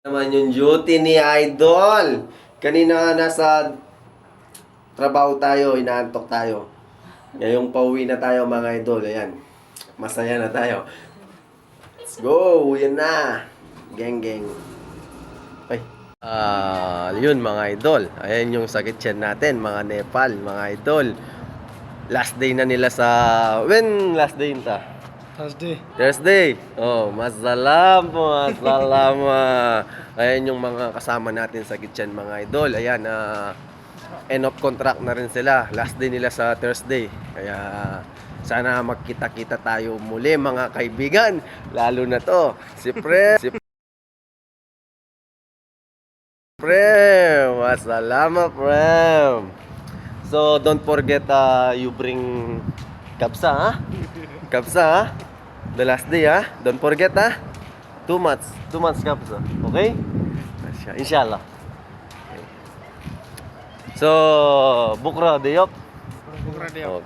Naman yung duty ni Idol. Kanina nasa trabaho tayo, inaantok tayo. Ngayong pauwi na tayo mga idol. Ayan. Masaya na tayo. Let's go! Yan na. Geng geng. Ay. Yun mga idol. Ayan yung sa kitchen natin, mga Nepal, mga idol. Last day na nila sa... When last day nita? Thursday. Oh, masalam po, masalam. Ayan yung mga kasama natin sa kitchen mga idol. Ayan, end of contract na rin sila. Last day nila sa Thursday. Kaya sana magkita-kita tayo muli mga kaibigan. Lalo na to, si Prem. Masalama Prem. So don't forget you bring kapsa, ha? Kapsa, ha? The last day, ha? Don't forget, ha? 2 months kapsa. Okay? Inshallah. Okay. So, bukra day off.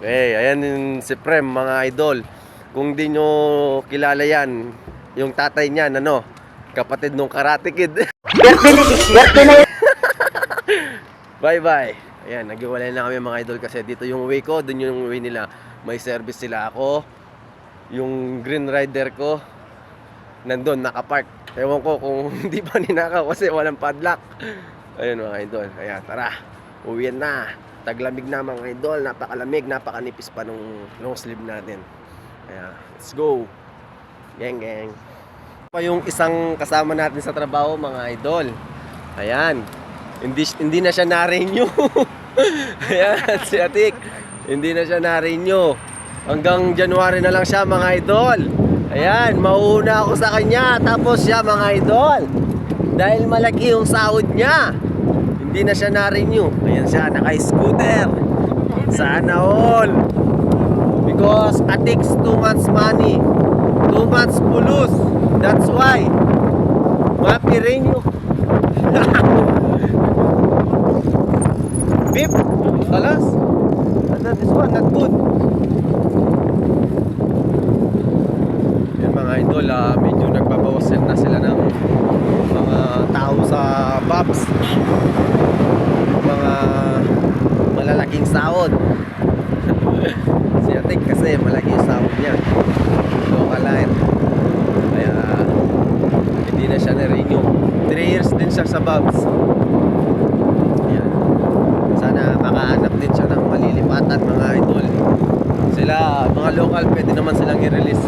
Okay, ayan yung si Prem, mga idol. Kung di nyo kilala yan, yung tatay niyan, kapatid nung Karate Kid. Bye-bye. Ayan, naghiwalay na kami mga idol kasi dito yung way ko, dun yung way nila. May service sila ako. Yung Green Rider ko, nandun, nakapark. Ewan ko kung hindi pa ninakaw kasi walang padlock. Ayun mga idol. Ayan, tara. Uwian na. Taglamig na mga idol. Napakalamig, napakanipis pa nung long sleeve natin. Ayan, let's go. Geng geng. Pa yung isang kasama natin sa trabaho mga idol. Ayan. Hindi na siya na-renew. Ayan, si Atik. Hindi na siya na-renew. Hanggang January na lang siya mga idol. Ayan, mauuna ako sa kanya. Tapos siya mga idol, dahil malaki yung sahod niya, hindi na siya na-renew. Ayan siya, naka-scooter. Sana all. Because Atik's 2 months money, 2 months pulos. That's why Mapi renew. Beep, kalas. This one not good. Yan mga idol, medyo nagbabawasan na sila ng mga tao sa Bobs. Mga malalaking sahod. Si Atik kasi malaki yung sahod niya. Local. Kaya hindi na siya na-renew. 3 years din siya sa Bobs. Ayan. Sana makahanap din siya ng malilipatan mga idol. Sila, mga local, pwede naman silang i-release